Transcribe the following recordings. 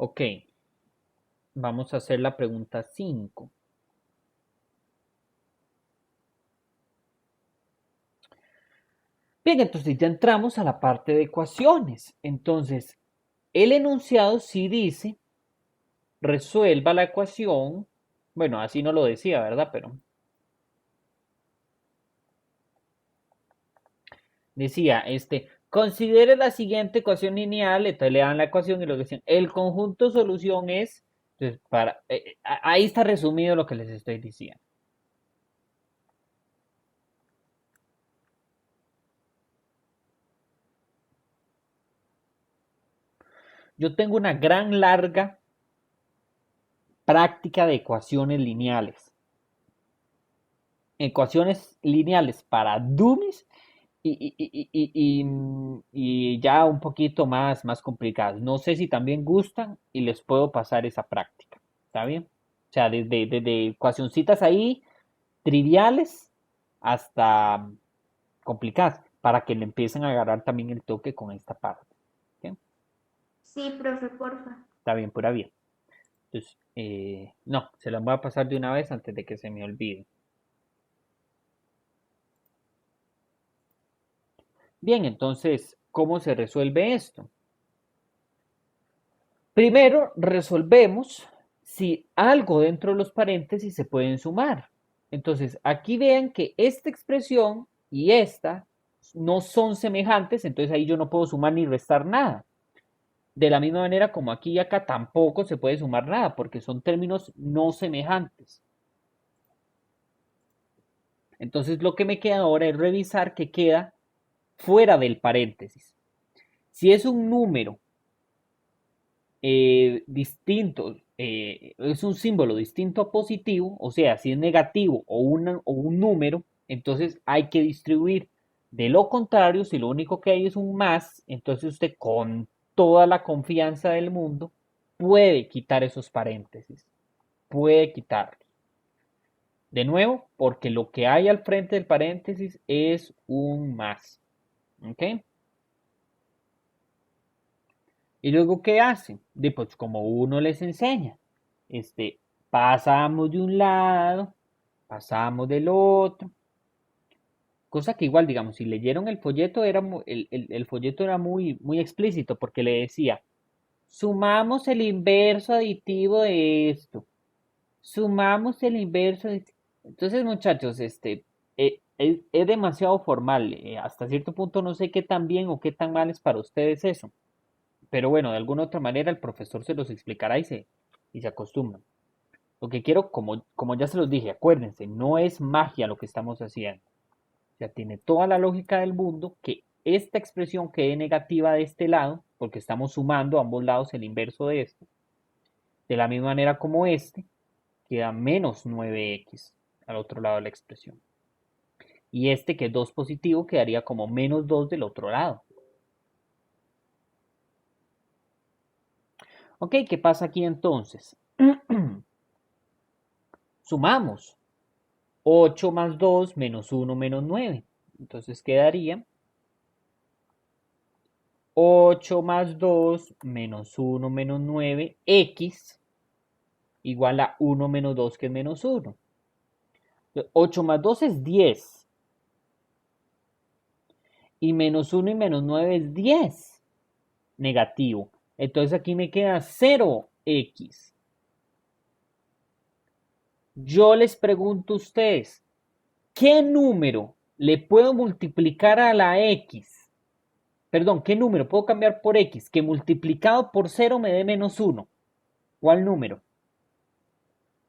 Ok, vamos a hacer la pregunta 5. Bien, entonces ya entramos a la parte de ecuaciones. Entonces, el enunciado sí dice, resuelva la ecuación. Bueno, así no lo decía, ¿verdad? Pero decía, considere la siguiente ecuación lineal, entonces le dan la ecuación y lo que decían, el conjunto solución es, entonces, ahí está resumido lo que les estoy diciendo. Yo tengo una gran larga práctica de ecuaciones lineales. Ecuaciones lineales para dummies y ya un poquito más complicadas. No sé si también gustan y les puedo pasar esa práctica. ¿Está bien? O sea, desde ecuacioncitas ahí triviales hasta complicadas para que le empiecen a agarrar también el toque con esta parte. ¿Ok? Sí, profe, porfa. Está bien, pura bien. Entonces, no, se las voy a pasar de una vez antes de que se me olvide. Bien, entonces, ¿cómo se resuelve esto? Primero, resolvemos si algo dentro de los paréntesis se pueden sumar. Entonces, aquí vean que esta expresión y esta no son semejantes, entonces ahí yo no puedo sumar ni restar nada. De la misma manera como aquí y acá tampoco se puede sumar nada, porque son términos no semejantes. Entonces, lo que me queda ahora es revisar que queda fuera del paréntesis. Si es un número distinto, es un símbolo distinto a positivo, o sea, si es negativo o un número, entonces hay que distribuir. De lo contrario, si lo único que hay es un más, entonces usted con toda la confianza del mundo puede quitar esos paréntesis, puede quitarlos. De nuevo, porque lo que hay al frente del paréntesis es un más. ¿Ok? Y luego, ¿qué hacen? Pues como uno les enseña, este, pasamos de un lado, pasamos del otro, cosa que igual, digamos, si leyeron el folleto, el folleto era muy explícito porque le decía, sumamos el inverso aditivo de esto, sumamos el inverso de... Entonces, muchachos, es demasiado formal, hasta cierto punto no sé qué tan bien o qué tan mal es para ustedes eso. Pero bueno, de alguna otra manera el profesor se los explicará y se acostumbran. Lo que quiero, como ya se los dije, acuérdense, no es magia lo que estamos haciendo. O sea, tiene toda la lógica del mundo que esta expresión quede negativa de este lado, porque estamos sumando a ambos lados el inverso de esto. De la misma manera como queda menos 9x al otro lado de la expresión. Y este que es 2 positivo quedaría como menos 2 del otro lado. Ok, ¿qué pasa aquí entonces? Sumamos. 8 más 2 menos 1 menos 9. Entonces quedaría 8 más 2 menos 1 menos 9, x igual a 1 menos 2 que es menos 1. 8 más 2 es 10. Y menos 1 y menos 9 es 10. Negativo. Entonces aquí me queda 0x. Yo les pregunto a ustedes, ¿qué número le puedo multiplicar a la x? Perdón, ¿qué número puedo cambiar por x que multiplicado por 0 me dé menos 1? ¿Cuál número?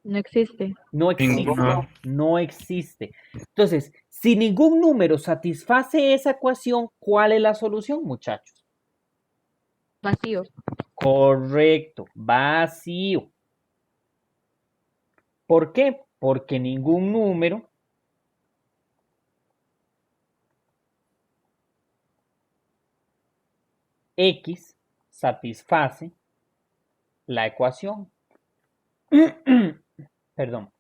No existe. No existe, Ninguno. no existe. Entonces, si ningún número satisface esa ecuación, ¿cuál es la solución, muchachos? Vacío. Correcto, vacío. ¿Por qué? Porque ningún número x satisface la ecuación. Perdón.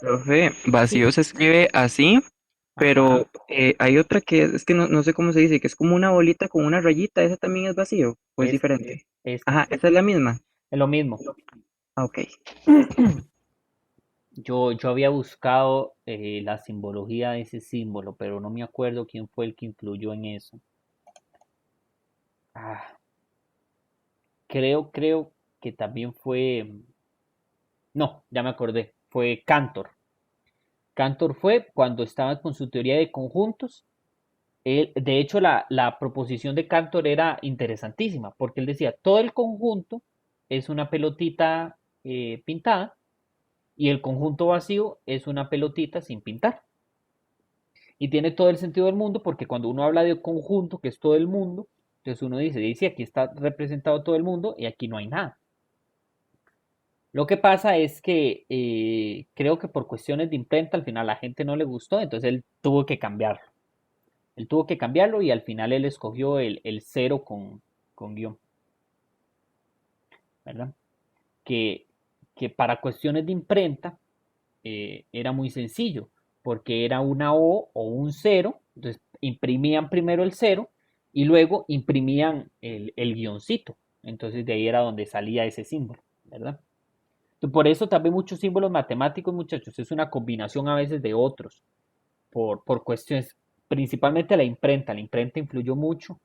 Profe, Sí. vacío se escribe así, Ajá. pero hay otra que es que no sé cómo se dice, que es como una bolita con una rayita, esa también es vacío, o es Es, diferente. Esta, Ajá, esa es la misma. es lo mismo. Ah, ok. Yo había buscado la simbología de ese símbolo, pero no me acuerdo quién fue el que influyó en eso. Ah, creo que también fue... No, ya me acordé. Fue Cantor. Cantor fue cuando estaba con su teoría de conjuntos. De hecho, la proposición de Cantor era interesantísima, porque él decía, todo el conjunto es una pelotita pintada y el conjunto vacío es una pelotita sin pintar. Y tiene todo el sentido del mundo porque cuando uno habla de conjunto, que es todo el mundo, entonces uno dice, aquí está representado todo el mundo y aquí no hay nada. Lo que pasa es que creo que por cuestiones de imprenta al final a la gente no le gustó, entonces él tuvo que cambiarlo. Él tuvo que cambiarlo y al final él escogió el cero con guión, ¿verdad? Que, que para cuestiones de imprenta era muy sencillo, porque era una O un cero, entonces imprimían primero el cero y luego imprimían el guioncito. Entonces de ahí era donde salía ese símbolo, ¿verdad? Entonces, por eso también muchos símbolos matemáticos, muchachos, es una combinación a veces de otros, por cuestiones, principalmente la imprenta. La imprenta influyó mucho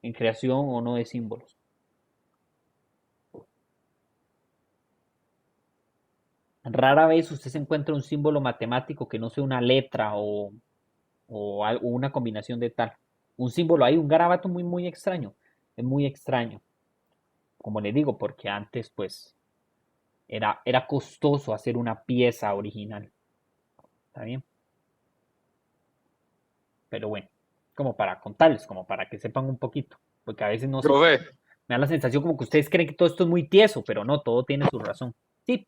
en creación o no de símbolos. Rara vez usted se encuentra un símbolo matemático que no sea una letra o una combinación de tal. Un símbolo hay un garabato muy, muy extraño. Es muy extraño. Como le digo, porque antes, pues, era costoso hacer una pieza original. ¿Está bien? Pero bueno, como para contarles, como para que sepan un poquito. Porque a veces no sé, Profe, me da la sensación como que ustedes creen que todo esto es muy tieso, pero no, todo tiene su razón. Sí,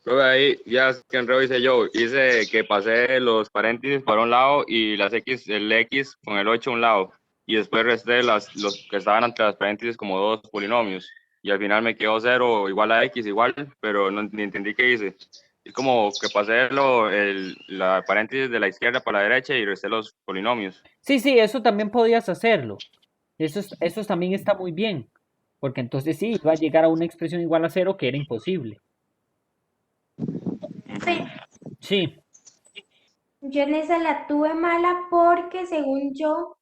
profe, ahí ya que enredo hice yo. Hice que pasé los paréntesis para un lado y las X, el X con el 8 a un lado. Y después resté los que estaban entre las paréntesis como dos polinomios. Y al final me quedó 0 igual a X igual, pero no ni entendí qué hice. Es como que pasé la paréntesis de la izquierda para la derecha y resté los polinomios. sí, sí, eso también podías hacerlo. Eso también está muy bien. Porque entonces sí, iba a llegar a una expresión igual a cero que era imposible. Sí, Sí, yo en esa la tuve mala porque según yo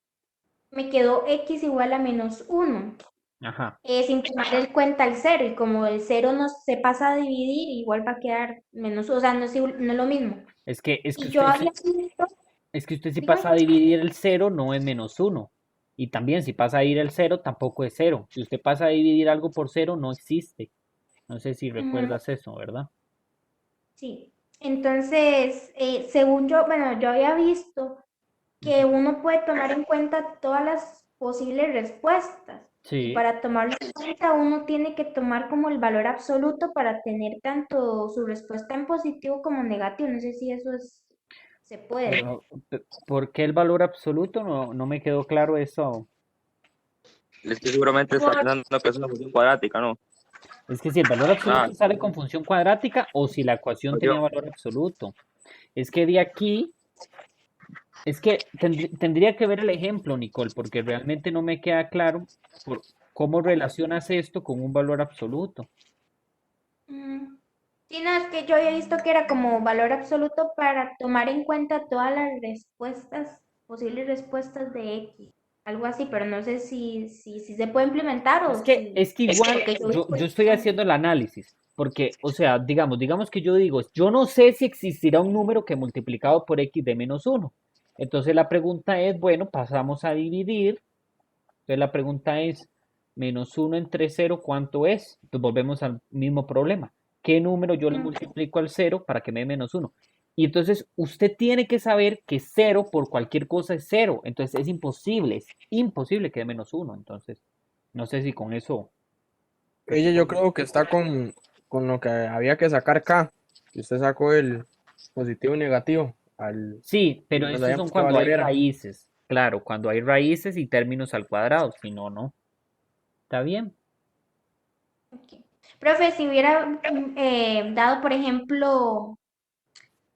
me quedó x igual a -1, ajá. sin tomar en cuenta el cero, y como el cero no se pasa a dividir, igual va a quedar menos, o sea, no es lo mismo. Es que Y yo usted había sí, visto, es que usted si dígame, pasa a dividir el cero no es -1. Y también si pasa a dividir el cero tampoco es cero. Si usted pasa a dividir algo por cero no existe. No sé si ujú, recuerdas eso, ¿verdad? sí. Entonces, según yo, bueno, yo había visto que uno puede tomar en cuenta todas las posibles respuestas. Y Sí, para tomarlo en cuenta, uno tiene que tomar como el valor absoluto para tener tanto su respuesta en positivo como en negativo. No sé si eso se puede. pero ¿por qué el valor absoluto? No, no me quedó claro eso. Es que seguramente está Por, pensando que es una función cuadrática, ¿no? Es que si el valor Ah, absoluto sale con función cuadrática o si la ecuación pues yo. tenía valor absoluto. Es que de aquí, es que tendría que ver el ejemplo, Nicole, porque realmente no me queda claro por cómo relacionas esto con un valor absoluto. mm, sí, no, es que yo había visto que era como valor absoluto para tomar en cuenta todas las respuestas, posibles respuestas de X. Algo así, pero no sé si se puede implementar o Es que, si... es que igual Porque yo... yo estoy haciendo el análisis, porque, o sea, digamos que yo digo, yo no sé si existirá un número que multiplicado por x de -1. Entonces la pregunta es, bueno, pasamos a dividir. Entonces la pregunta es, -1 entre cero, ¿cuánto es? Entonces volvemos al mismo problema. ¿Qué número yo le multiplico al cero para que me dé -1? Y entonces usted tiene que saber que cero por cualquier cosa es cero. Entonces es imposible que dé -1. Entonces, no sé si con eso Ella yo respondo. creo que está con lo que había que sacar K. Y usted sacó el positivo y negativo. Sí, pero No estos son sabíamos qué cuando valor hay era. raíces. Claro, cuando hay raíces y términos al cuadrado. Si no, no. ¿Está bien? Ok. Profe, si hubiera dado, por ejemplo,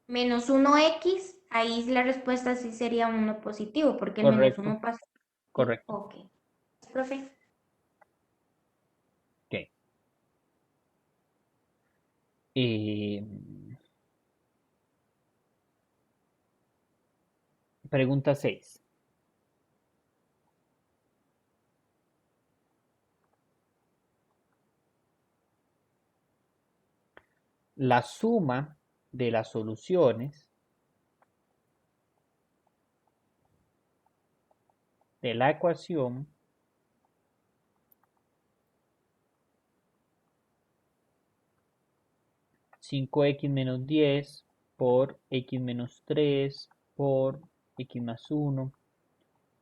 -1x, ahí la respuesta sí sería uno positivo, porque el Correcto, -1 pasa. Sí, correcto. ok. Profe. Eh, pregunta 6. La suma de las soluciones de la ecuación (5x-10) por x-3 por x+1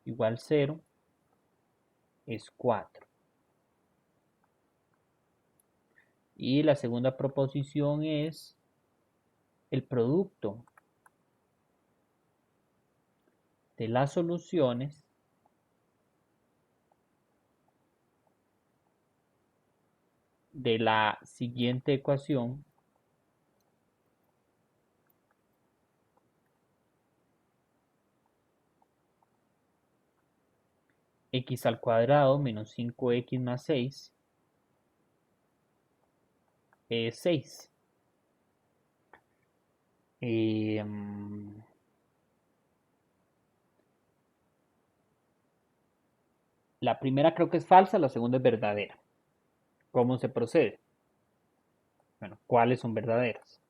igual 0 es 4. Y la segunda proposición es el producto de las soluciones de la siguiente ecuación x al cuadrado menos 5x más 6 es 6. La primera creo que es falsa, la segunda es verdadera. ¿Cómo se procede? Bueno, ¿cuáles son verdaderas?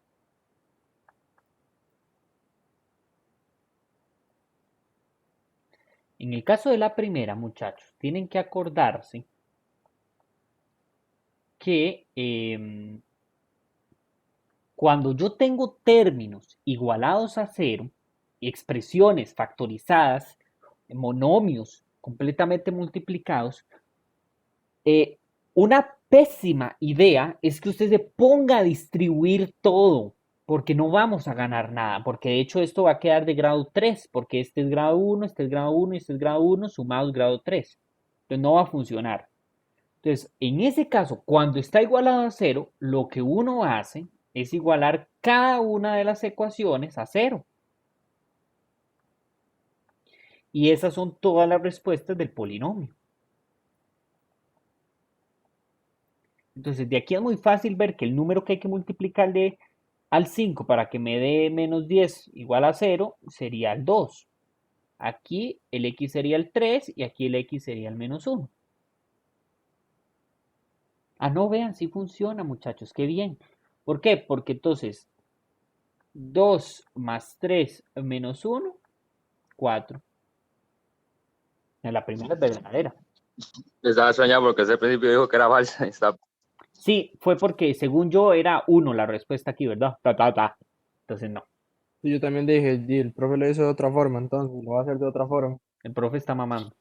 En el caso de la primera, muchachos, tienen que acordarse que cuando yo tengo términos igualados a 0, expresiones factorizadas, monomios completamente multiplicados, una pésima idea es que usted se ponga a distribuir todo, porque no vamos a ganar nada, porque de hecho esto va a quedar de grado 3, porque este es grado 1, este es grado 1 y este es grado 1, sumados grado 3. Entonces no va a funcionar. Entonces, en ese caso, cuando está igualado a 0, lo que uno hace es igualar cada una de las ecuaciones a 0. Y esas son todas las respuestas del polinomio. Entonces, de aquí es muy fácil ver que el número que hay que multiplicar al 5 para que me dé menos 10 igual a 0 sería el 2. Aquí el x sería el 3 y aquí el x sería el menos 1. Ah, no, vean, sí funciona, muchachos, qué bien. ¿Por qué? Porque entonces 2 más 3 menos 1, 4. La primera es verdadera. Estaba soñando porque ese principio dijo que era falsa. Está... Sí, fue porque según yo era 1 la respuesta aquí, ¿verdad? Entonces no, Y yo también dije, y el profe lo hizo de otra forma, entonces lo va a hacer de otra forma. el profe está mamando.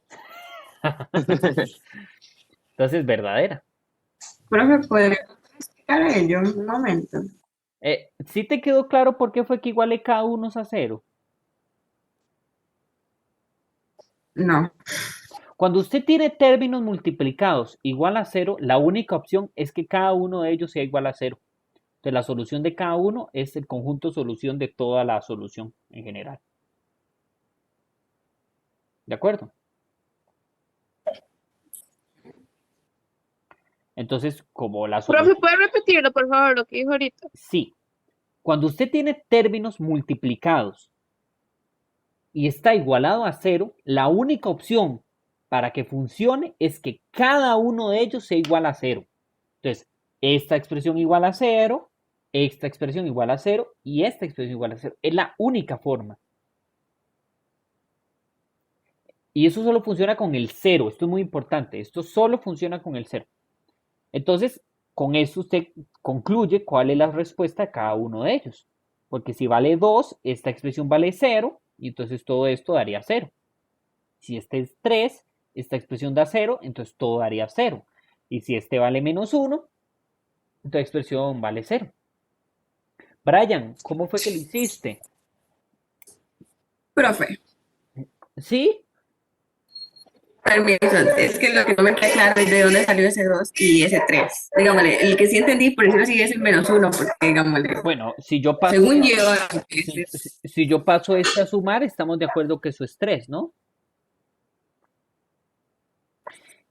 Entonces verdadera. Profe, ¿podría explicar ello un momento? ¿Sí te quedó claro por qué fue que igualé cada uno a 0? No. Cuando usted tiene términos multiplicados igual a 0, la única opción es que cada uno de ellos sea igual a 0. Entonces la solución de cada uno es el conjunto solución de toda la solución en general. ¿De acuerdo? Entonces, como la Profe, solución... ¿puede repetirlo, por favor, lo que dijo ahorita? Sí. Cuando usted tiene términos multiplicados y está igualado a 0, la única opción para que funcione es que cada uno de ellos sea igual a 0. Entonces, esta expresión igual a 0, esta expresión igual a 0 y esta expresión igual a 0. Es la única forma. Y eso solo funciona con el 0. Esto es muy importante. Esto solo funciona con el 0. Entonces, con eso usted concluye cuál es la respuesta de cada uno de ellos. Porque si vale 2, esta expresión vale 0, y entonces todo esto daría 0. Si este es 3, esta expresión da 0, entonces todo daría 0. Y si este vale menos 1, esta expresión vale 0. Brian, ¿cómo fue que lo hiciste? Profe, ¿Sí? permiso, es que lo que no me queda claro es de dónde salió ese 2 y ese 3. Digámosle, el que sí entendí, por decirlo así, es el menos 1, porque digámosle, Bueno, si yo paso, según yo, si yo paso este a sumar, estamos de acuerdo que eso es 3, ¿no?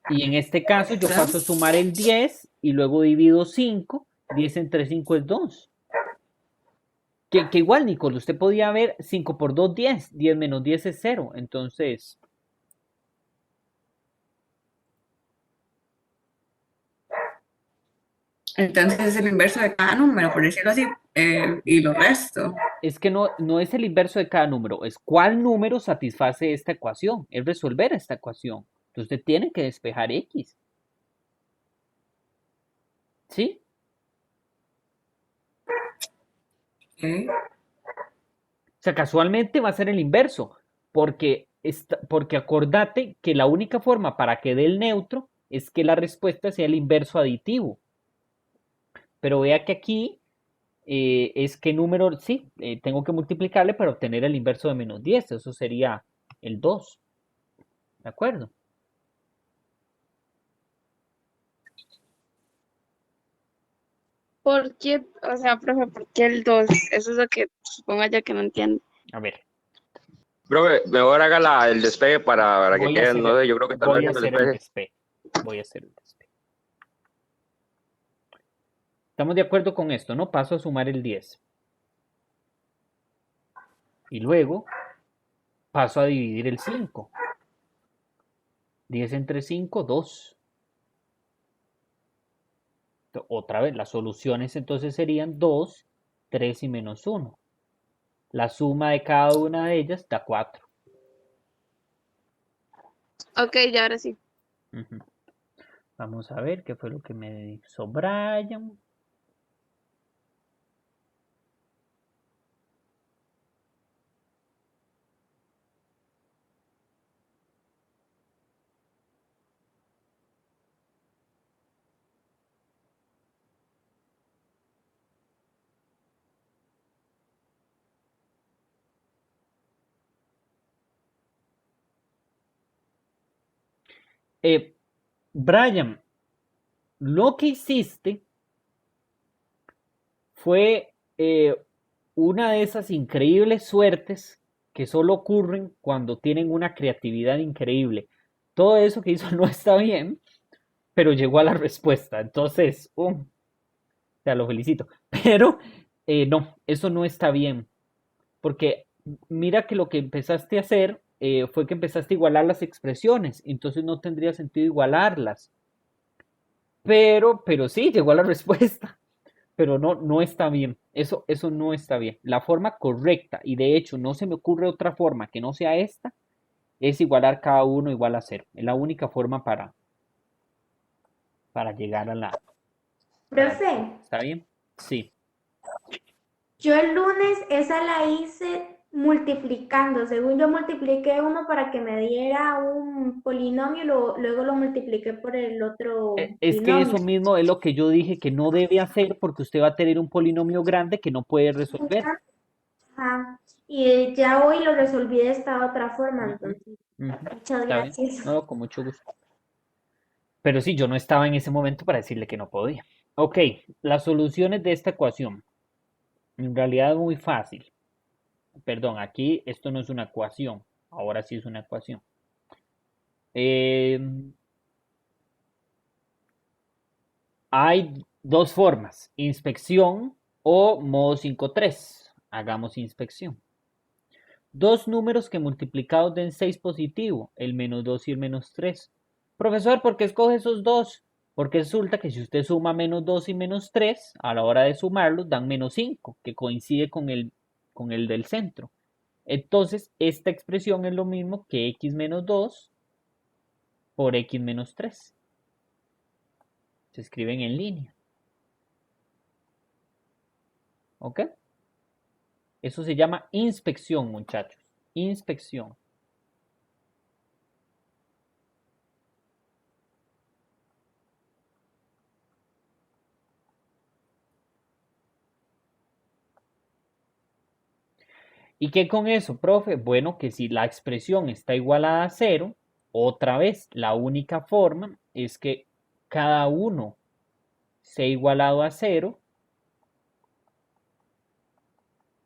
Y en este caso yo paso a sumar el 10 y luego divido 5. 10 entre 5 es 2. Que igual, Nicole, usted podía ver 5 por 2, 10. 10 menos 10 es 0. Entonces, Entonces es el inverso de cada número, por decirlo así, y lo resto. es que no es el inverso de cada número, es cuál número satisface esta ecuación, es resolver esta ecuación. Entonces usted tiene que despejar X. ¿Sí? ¿Ok? O sea, casualmente va a ser el inverso, porque acordate que la única forma para que dé el neutro es que la respuesta sea el inverso aditivo. Pero vea que aquí es que número, sí, tengo que multiplicarle para obtener el inverso de menos 10, eso sería el 2. ¿De acuerdo? ¿Por qué? O sea, profe, ¿por qué el 2? Eso es lo que supongo yo que no entiendo. A ver, Profe, mejor haga el despegue para que voy a quede, hacer, no sé, yo creo que tal vez voy a haciendo el hacer el despegue. despegue. Voy a hacer el despegue. Estamos de acuerdo con esto, ¿no? Paso a sumar el 10. Y luego paso a dividir el 5. 10 entre 5, 2. Otra vez, las soluciones entonces serían 2, 3 y menos 1. La suma de cada una de ellas da 4. Ok, ya ahora sí. Ujú. Vamos a ver qué fue lo que me hizo Brian. Brian, lo que hiciste fue una de esas increíbles suertes que solo ocurren cuando tienen una creatividad increíble. Todo eso que hizo no está bien, pero llegó a la respuesta. Entonces, te lo felicito. Pero no, eso no está bien. Porque mira que lo que empezaste a hacer fue que empezaste a igualar las expresiones. Entonces no tendría sentido igualarlas. Pero sí, llegó a la respuesta. Pero no está bien. Eso no está bien. La forma correcta, y de hecho no se me ocurre otra forma que no sea esta, es igualar cada uno igual a cero. Es la única forma para llegar a la Profe, respuesta. ¿Está bien? Sí. yo el lunes esa la hice multiplicando. Según yo multipliqué uno para que me diera un polinomio, luego lo multipliqué por el otro Es que binomio. eso mismo es lo que yo dije que no debe hacer porque usted va a tener un polinomio grande que no puede resolver. Ajá. Y ya hoy lo resolví de esta otra forma, Ujú, entonces, ujú. muchas Está bien. gracias. No, con mucho gusto. Pero sí, yo no estaba en ese momento para decirle que no podía. Ok, las soluciones de esta ecuación. En realidad es muy fácil. Perdón, aquí esto no es una ecuación. Ahora sí es una ecuación. Hay dos formas, inspección o modo 5.3. Hagamos inspección. Dos números que multiplicados den 6 positivo, el menos 2 y el menos 3. Profesor, ¿por qué escoge esos dos? Porque resulta que si usted suma menos 2 y menos 3, a la hora de sumarlos dan menos 5, que coincide con el del centro. Entonces, esta expresión es lo mismo que x menos 2 por x menos 3. Se escriben en línea. ¿Ok? Eso se llama inspección, muchachos. Inspección. ¿Y qué con eso, profe? Bueno, que si la expresión está igualada a cero, otra vez, la única forma es que cada uno sea igualado a cero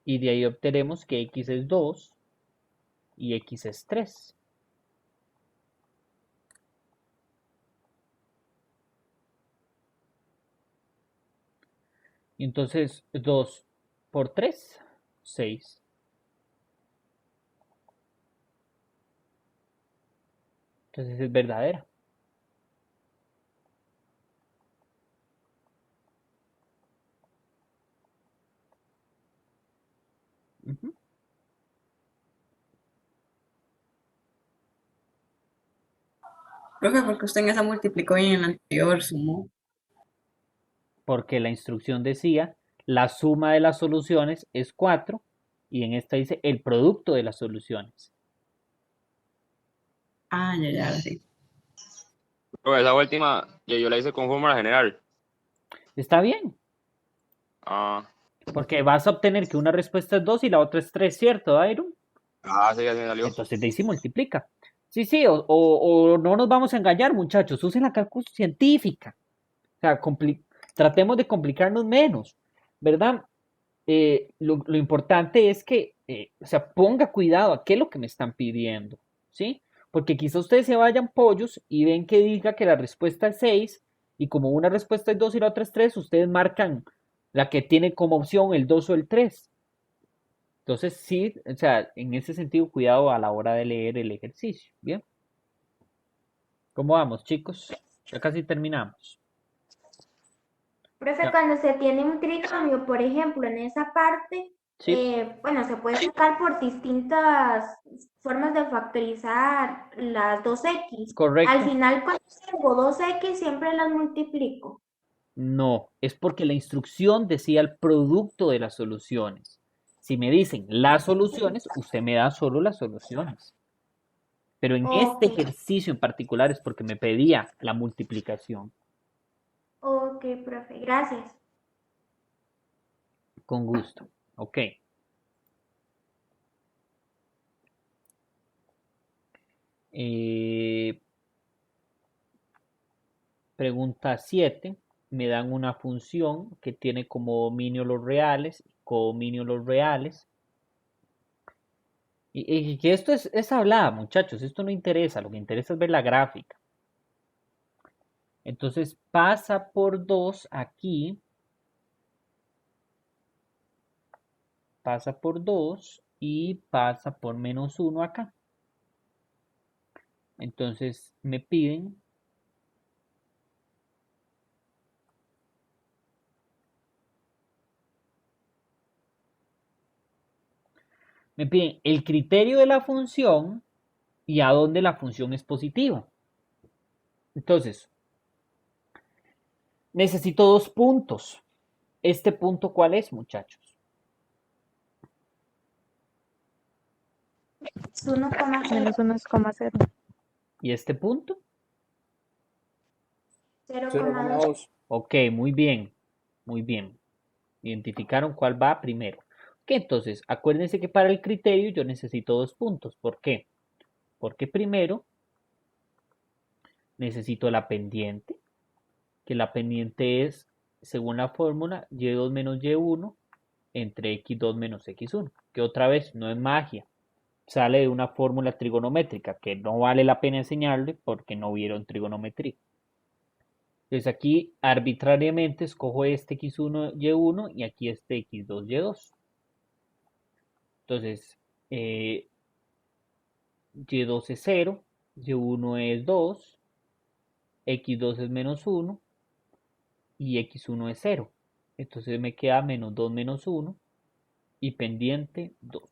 y de ahí obtenemos que x es 2 y x es 3. Entonces, 2 por 3, 6. Entonces es verdadera. Ujú. Profe, porque usted en esa multiplicó y en la anterior sumó. Porque la instrucción decía, la suma de las soluciones es 4 y en esta dice el producto de las soluciones. Ah, ya, sí. Profe, esa última, yo la hice con fórmula general. Está bien, Ah, porque vas a obtener que una respuesta es 2 y la otra es 3, ¿cierto, Iron? sí, así me salió. Entonces de ahí se multiplica. Sí, sí, o no nos vamos a engañar, muchachos, usen la cálculo científica. O sea, tratemos de complicarnos menos, ¿verdad? Lo importante es que, o sea, ponga cuidado a qué es lo que me están pidiendo, ¿sí? Porque quizá ustedes se vayan pollos y ven que diga que la respuesta es 6 y como una respuesta es 2 y la otra es 3, ustedes marcan la que tiene como opción el 2 o el 3. Entonces, sí, o sea, en ese sentido, cuidado a la hora de leer el ejercicio, ¿bien? ¿Cómo vamos, chicos? Ya casi terminamos. Profe, Ya. cuando se tiene un trinomio, por ejemplo, en esa parte, Sí, bueno, se puede sacar por distintas formas de factorizar las 2x. Al correcto. final, cuando tengo 2x, siempre las multiplico. No, es porque la instrucción decía el producto de las soluciones. Si me dicen las soluciones, usted me da solo las soluciones. Pero en este Ok, ejercicio en particular es porque me pedía la multiplicación. ok, profe, gracias. Con gusto. Ok. Eh, pregunta 7. Me dan una función que tiene como dominio los reales y codominio los reales. Y que esto es hablada, muchachos. Esto no interesa. Lo que interesa es ver la gráfica. Entonces pasa por 2 aquí. Pasa por 2 y pasa por menos 1 acá. Entonces me piden el criterio de la función y a dónde la función es positiva. Entonces, necesito 2 puntos. ¿Este punto cuál es, muchachos? Es 1,0. Menos 1,0. ¿Y este punto? 0,2. 0,2. Ok, muy bien, muy bien. Identificaron cuál va primero. Ok, entonces, acuérdense que para el criterio yo necesito 2 puntos. ¿Por qué? Porque primero necesito la pendiente, que la pendiente es, según la fórmula, y2 menos y1 entre x2 menos x1, que otra vez no es magia, sale de una fórmula trigonométrica que no vale la pena enseñarle porque no vieron trigonometría. Entonces aquí arbitrariamente escojo este x1 y1 y aquí este x2 y2. Entonces y2 es 0, y1 es 2, x2 es menos 1 y x1 es 0. Entonces me queda menos 2 menos 1 y pendiente 2.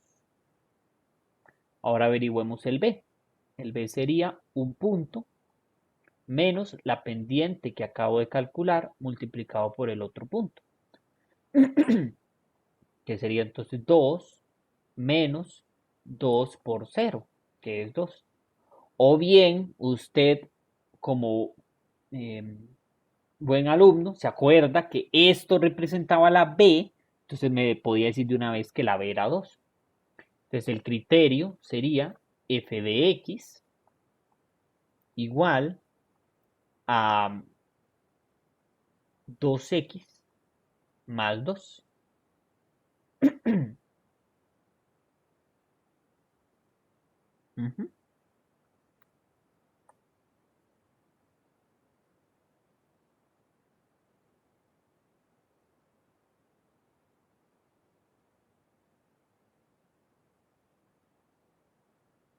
Ahora averigüemos el b. El b sería un punto menos la pendiente que acabo de calcular multiplicado por el otro punto. Que sería entonces 2 menos 2 por 0, que es 2. O bien usted como eh, buen alumno se acuerda que esto representaba la b, entonces me podía decir de una vez que la b era 2. Entonces el criterio sería f de x igual a 2x más 2. Ujú.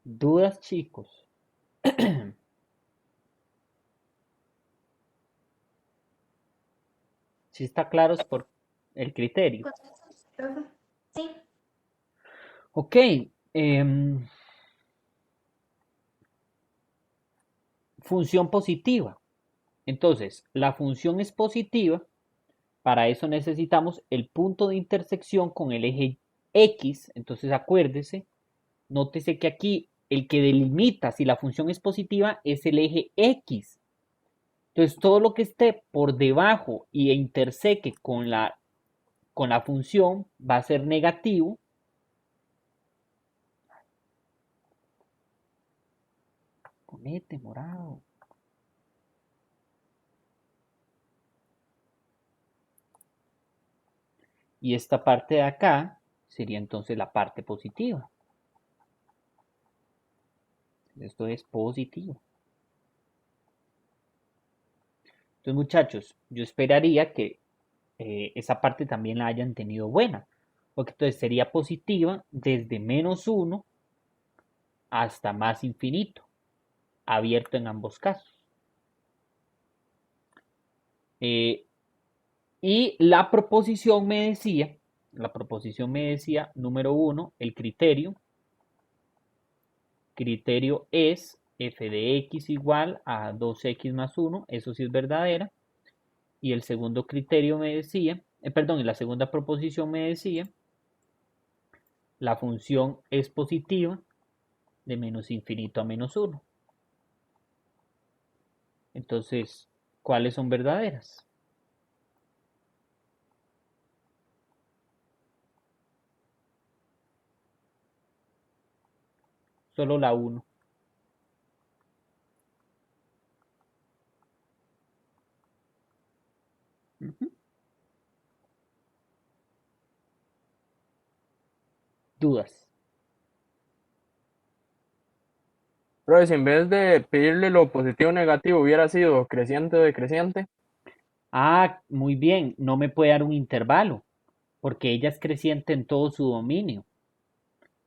¿Dudas, chicos? ¿Sí está claros por el criterio? Profe. Sí. Ok. Función positiva. Entonces, la función es positiva. Para eso necesitamos el punto de intersección con el eje X. Entonces, acuérdese, nótese que aquí el que delimita si la función es positiva es el eje X. Entonces, todo lo que esté por debajo y interseque con la función va a ser negativo. Ponete morado. Y esta parte de acá sería entonces la parte positiva. Esto es positivo. Entonces, muchachos, yo esperaría que esa parte también la hayan tenido buena. Porque entonces sería positiva desde -1 hasta más infinito, abierto en ambos casos. Y la proposición me decía, número 1, el criterio es f de x igual a 2x más 1, eso sí es verdadera. Y el segundo criterio me decía, perdón, y la segunda proposición me decía, la función es positiva de menos infinito a -1. Entonces, ¿cuáles son verdaderas? Solo la 1. Dudas. Pero si en vez de pedirle lo positivo o negativo hubiera sido creciente o decreciente, Ah, muy bien, no me puede dar un intervalo, porque ella es creciente en todo su dominio.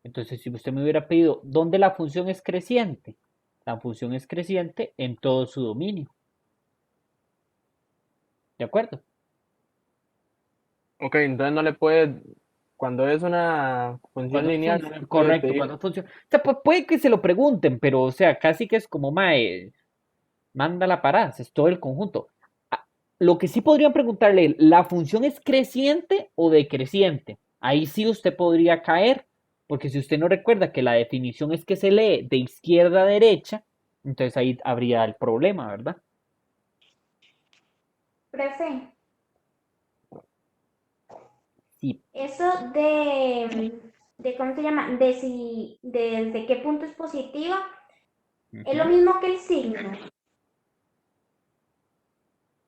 Entonces, si usted me hubiera pedido, ¿dónde la función es creciente? La función es creciente en todo su dominio. ¿De acuerdo? ok, entonces no le puede, cuando es una función lineal, no le puede Correcto, pedir. cuando funciona. O sea, puede que se lo pregunten, pero, o sea, casi que es como, mae, manda la parada, es todo el conjunto. Ah, lo que sí podrían preguntarle, ¿la función es creciente o decreciente? Ahí sí usted podría caer, porque si usted no recuerda que la definición es que se lee de izquierda a derecha, entonces ahí habría el problema, ¿verdad? Profe, Sí. eso ¿cómo se llama? De si, desde qué punto es positiva, es lo Ujú. mismo que el signo.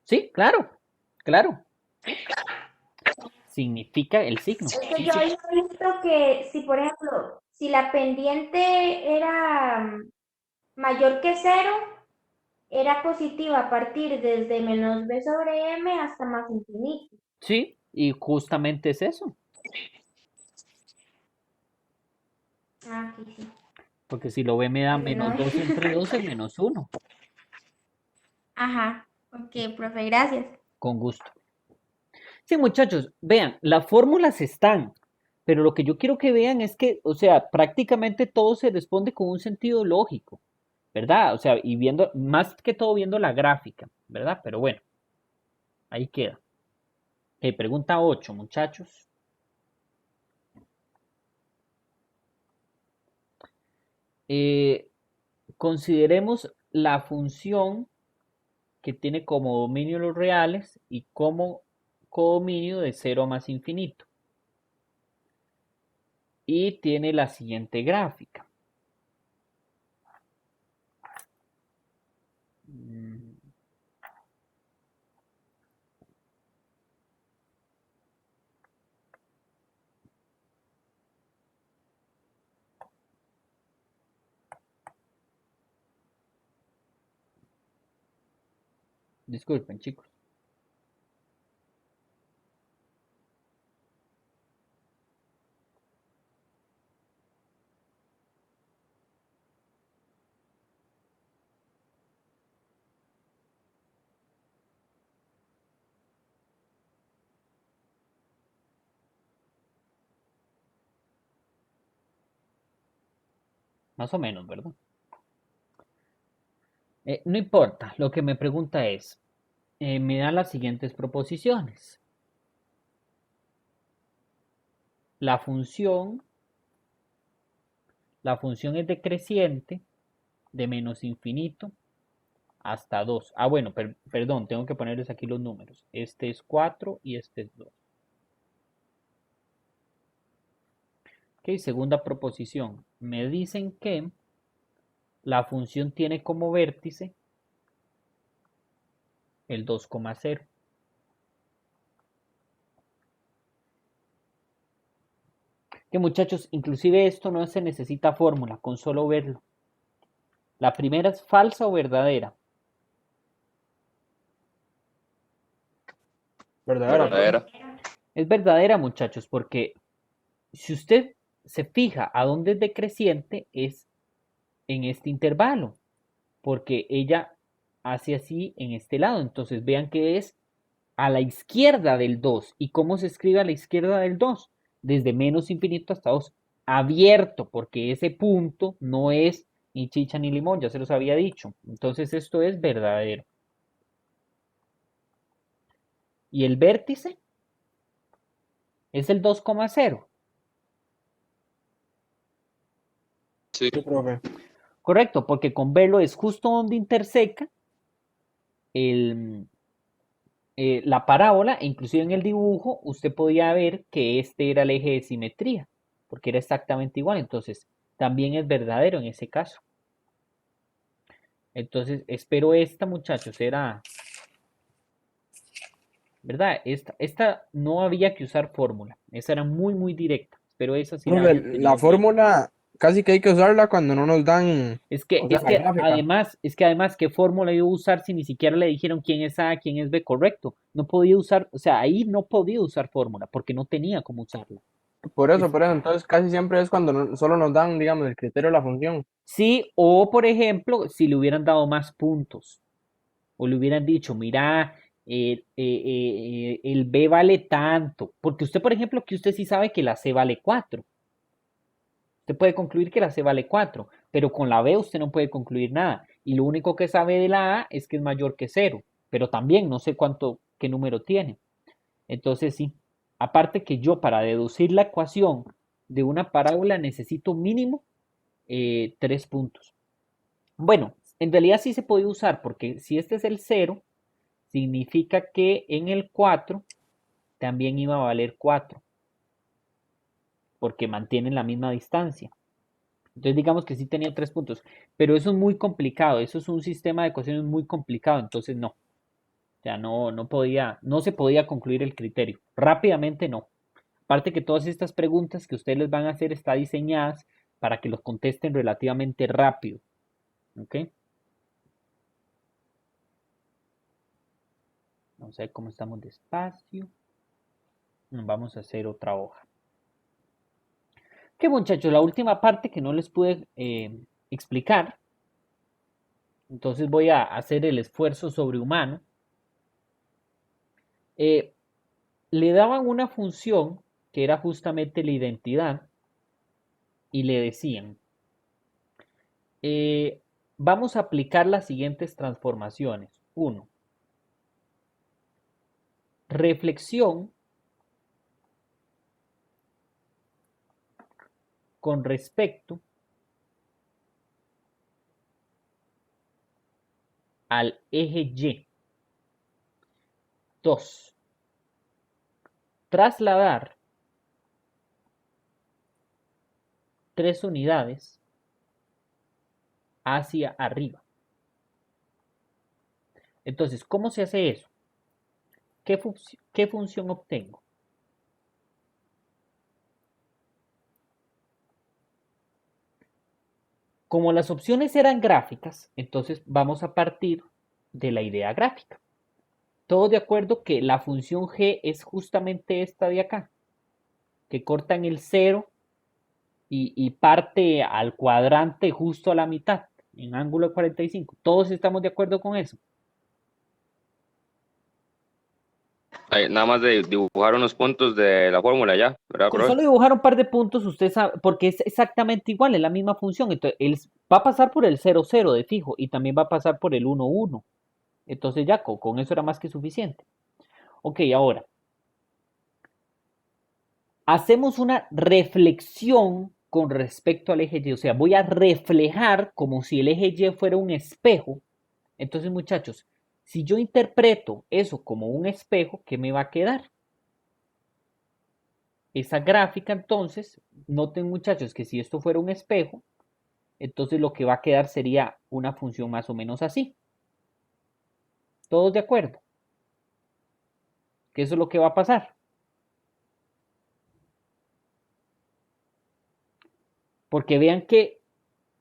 Sí, claro, claro. Significa el signo. Es que Sí, yo sí. había visto que si, por ejemplo, si la pendiente era mayor que 0, era positiva a partir desde menos b sobre m hasta más infinito. Sí, y justamente es eso. Ah, sí, sí. Porque si lo ve me da No. -2 entre 2 es -1. Ajá. Ok, profe, gracias. Con gusto. Sí, muchachos, vean, las fórmulas están, pero lo que yo quiero que vean es que, o sea, prácticamente todo se responde con un sentido lógico, ¿verdad? O sea, y viendo, más que todo viendo la gráfica, ¿verdad? Pero bueno, ahí queda. Pregunta 8, muchachos. Eh, consideremos la función que tiene como dominio los reales y como codominio de 0 más infinito. Y tiene la siguiente gráfica. Mm, Disculpen, chicos. Más o menos, ¿verdad? No importa, lo que me pregunta es, me da las siguientes proposiciones. La función es decreciente de menos infinito hasta 2. Ah, bueno, perdón, tengo que ponerles aquí los números. Este es 4 y este es 2. Ok, segunda proposición. Me dicen que la función tiene como vértice el 2,0. Que muchachos, inclusive esto no se necesita fórmula, con solo verlo. La primera es falsa o verdadera. Verdadera, pues. Verdadera. Es verdadera, muchachos, porque si usted se fija a dónde es decreciente, es en este intervalo, porque ella hace así en este lado. Entonces vean que es a la izquierda del 2. ¿Y cómo se escribe a la izquierda del 2? Desde menos infinito hasta 2. Abierto, porque ese punto no es ni chicha ni limón, ya se los había dicho. Entonces esto es verdadero. ¿Y el vértice? Es el 2,0. Sí. Sí, profe. Correcto, porque con verlo es justo donde interseca el, la parábola, e inclusive en el dibujo usted podía ver que este era el eje de simetría, porque era exactamente igual, entonces también es verdadero en ese caso. Entonces espero esta, muchachos, era, ¿verdad? Esta no había que usar fórmula, esa era muy, muy directa, pero esa sí la Profe, había la tenido bien. fórmula casi que hay que usarla cuando no nos dan, Es que, o sea, es la que gráfica. además, ¿qué fórmula iba a usar si ni siquiera le dijeron quién es A, quién es B? Correcto. No podía usar, o sea, ahí no podía usar fórmula porque no tenía cómo usarla. Es- Por eso, entonces casi siempre es cuando solo nos dan, digamos, el criterio de la función. Sí, o por ejemplo, si le hubieran dado más puntos, o le hubieran dicho, mira, el B vale tanto, porque usted, por ejemplo, que usted sí sabe que la C vale 4. Usted puede concluir que la C vale 4, pero con la B usted no puede concluir nada. Y lo único que sabe de la A es que es mayor que 0, pero también no sé qué número tiene. Entonces sí, aparte que yo para deducir la ecuación de una parábola necesito mínimo 3 puntos. Bueno, en realidad sí se puede usar porque si este es el 0, significa que en el 4 también iba a valer 4, porque mantienen la misma distancia. Entonces digamos que sí tenía 3 puntos, pero eso es muy complicado, eso es un sistema de ecuaciones muy complicado, entonces no, o sea, no se podía concluir el criterio. Rápidamente no. Aparte que todas estas preguntas que ustedes les van a hacer están diseñadas para que los contesten relativamente rápido. ¿Ok? Vamos a ver cómo estamos despacio. Vamos a hacer otra hoja. Ok, muchachos, la última parte que no les pude explicar. Entonces voy a hacer el esfuerzo sobrehumano. Le daban una función que era justamente la identidad y le decían, vamos a aplicar las siguientes transformaciones. 1. Reflexión con respecto al eje Y. 2. Trasladar 3 unidades hacia arriba. Entonces, ¿cómo se hace eso? ¿Qué función obtengo? Como las opciones eran gráficas, entonces vamos a partir de la idea gráfica. Todos de acuerdo que la función g es justamente esta de acá, que corta en el 0 y parte al cuadrante justo a la mitad, en ángulo de 45. ¿Todos estamos de acuerdo con eso? Nada más de dibujar unos puntos de la fórmula ya, ¿verdad, Con profe? solo dibujar un par de puntos, usted sabe, porque es exactamente igual, es la misma función. Entonces, él va a pasar por el 0, 0 de fijo y también va a pasar por el 1, 1. Entonces ya con eso era más que suficiente. Ok, ahora, hacemos una reflexión con respecto al eje Y. O sea, voy a reflejar como si el eje Y fuera un espejo. Entonces, muchachos, si yo interpreto eso como un espejo, ¿qué me va a quedar? Esa gráfica, entonces, noten, muchachos, que si esto fuera un espejo, entonces lo que va a quedar sería una función más o menos así. ¿Todos de acuerdo? Que eso es lo que va a pasar. Porque vean que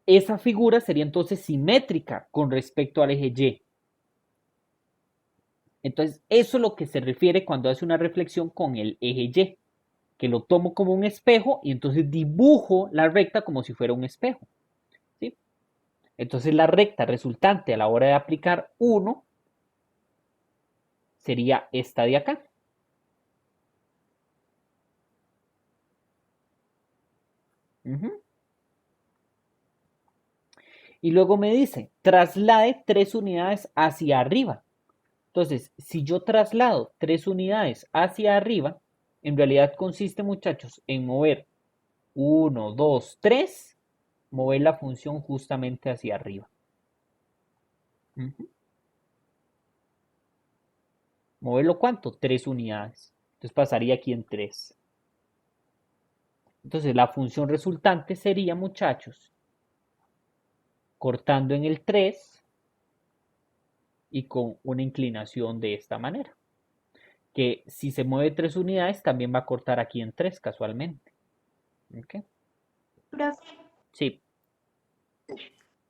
esa figura sería entonces simétrica con respecto al eje Y. Entonces, eso es lo que se refiere cuando hace una reflexión con el eje Y, que lo tomo como un espejo y entonces dibujo la recta como si fuera un espejo. ¿Sí? Entonces, la recta resultante a la hora de aplicar 1 sería esta de acá. Y luego me dice, traslade 3 unidades hacia arriba. Entonces, si yo traslado 3 unidades hacia arriba, en realidad consiste, muchachos, en mover 1, 2, 3, mover la función justamente hacia arriba. ¿Moverlo cuánto? 3 unidades. Entonces pasaría aquí en 3. Entonces la función resultante sería, muchachos, cortando en el 3 y con una inclinación de esta manera. Que si se mueve 3 unidades, también va a cortar aquí en 3 casualmente. ¿Ok? Profe, Sí.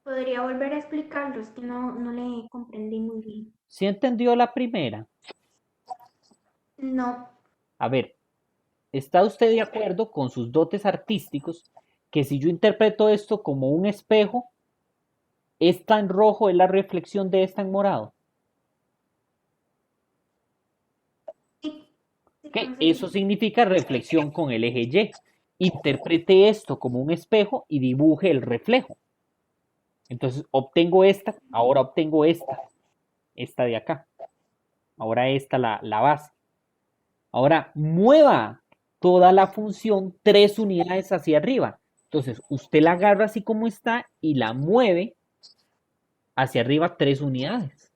¿podría volver a explicarlo? Es que no le comprendí muy bien. ¿Sí entendió la primera? No. A ver, ¿está usted de acuerdo con sus dotes artísticos que si yo interpreto esto como un espejo, esta en rojo es la reflexión de esta en morado? Sí, sí, ¿Ok? profe, Eso sí. significa reflexión con el eje Y. Interprete esto como un espejo y dibuje el reflejo. Entonces obtengo esta, ahora obtengo esta de acá. Ahora esta la base. Ahora mueva toda la función 3 unidades hacia arriba. Entonces usted la agarra así como está y la mueve hacia arriba 3 unidades.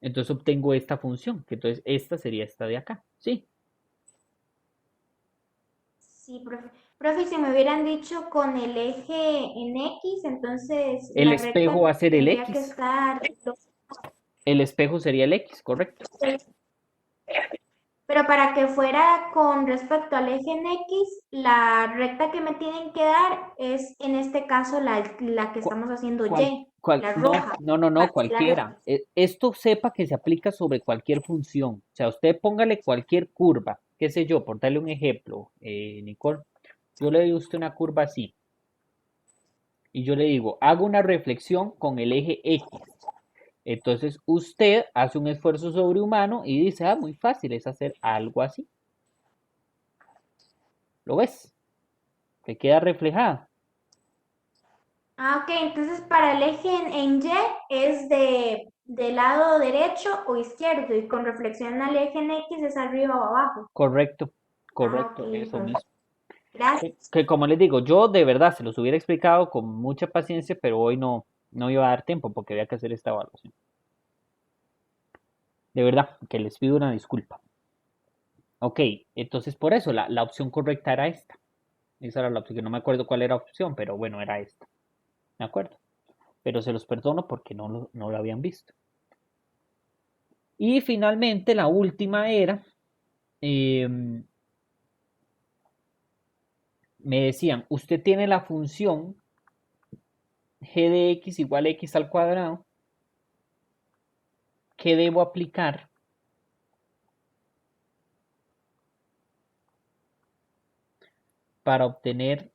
Entonces obtengo esta función, que entonces esta sería esta de acá. ¿Sí? Sí, profe. Profe, si me hubieran dicho con el eje en X, entonces El la espejo recta va a ser el tendría que X. estar... El espejo sería el X, correcto. Pero para que fuera con respecto al eje en X, la recta que me tienen que dar es, en este caso, la que estamos haciendo Y, la roja. No, Para hacer la cualquiera. reflexión. Esto sepa que se aplica sobre cualquier función. O sea, usted póngale cualquier curva, qué sé yo, por darle un ejemplo, Nicole. Yo le doy a usted una curva así. Y yo le digo, hago una reflexión con el eje X. Entonces usted hace un esfuerzo sobrehumano y dice, ah, muy fácil, es hacer algo así. ¿Lo ves? Te queda reflejada. Ah, ok, entonces para el eje en Y es de lado derecho o izquierdo y con reflexión al eje en X es arriba o abajo. Correcto, Ah, ok, correcto, eso profe. mismo. Gracias. Que como les digo, yo de verdad se los hubiera explicado con mucha paciencia, pero hoy no iba a dar tiempo porque había que hacer esta evaluación. De verdad, que les pido una disculpa. Ok, entonces por eso la opción correcta era esta. Esa era la opción, que no me acuerdo cuál era la opción, pero bueno, era esta. ¿De acuerdo? Pero se los perdono porque no lo habían visto. Y finalmente la última era, me decían, usted tiene la función g de x igual a x al cuadrado, ¿qué debo aplicar para obtener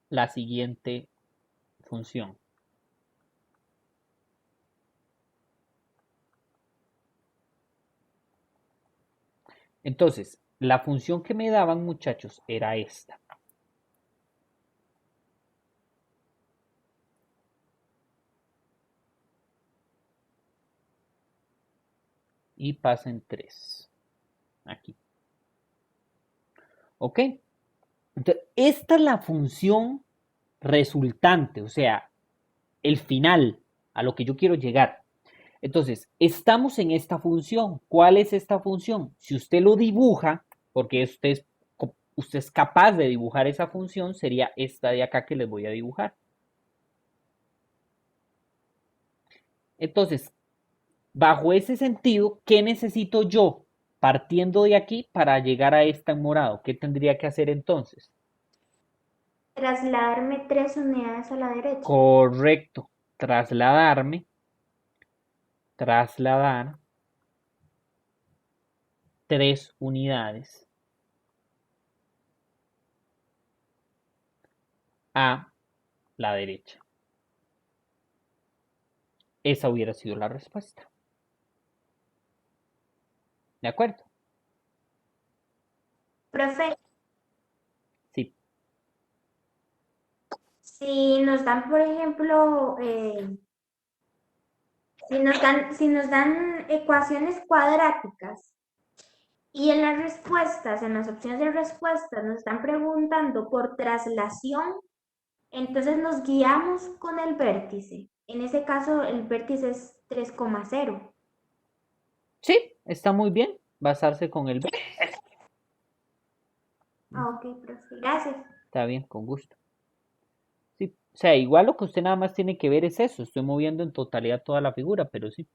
la siguiente función? Entonces, la función que me daban, muchachos, era esta. Y pasa en 3. Aquí. ¿Ok? Entonces, esta es la función resultante, o sea, el final a lo que yo quiero llegar. Entonces, estamos en esta función. ¿Cuál es esta función? Si usted lo dibuja, porque usted es capaz de dibujar esa función, sería esta de acá que les voy a dibujar. Entonces, bajo ese sentido, ¿qué necesito yo partiendo de aquí para llegar a esta en morado? ¿Qué tendría que hacer entonces? Trasladarme 3 unidades a la derecha. Correcto. Trasladar 3 unidades a la derecha. Esa hubiera sido la respuesta. ¿De acuerdo? Profe, Sí. si nos dan, por ejemplo, si nos dan ecuaciones cuadráticas y en las respuestas, en las opciones de respuestas, nos están preguntando por traslación, entonces nos guiamos con el vértice. En ese caso, el vértice es 3,0. Sí, está muy bien basarse con el B. Ah, ok, profe. Gracias. Está bien, con gusto. Sí, o sea, igual lo que usted nada más tiene que ver es eso. Estoy moviendo en totalidad toda la figura, pero sí,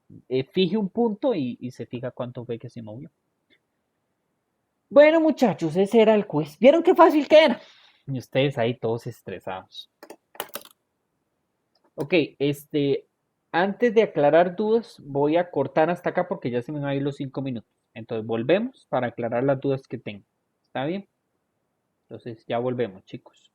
fije un punto y se fija cuánto fue que se movió. Bueno, muchachos, ese era el quiz. ¿Vieron qué fácil que era? Y ustedes ahí todos estresados. Ok, antes de aclarar dudas, voy a cortar hasta acá porque ya se me van a ir los 5 minutos. Entonces volvemos para aclarar las dudas que tengo. ¿Está bien? Entonces ya volvemos, chicos.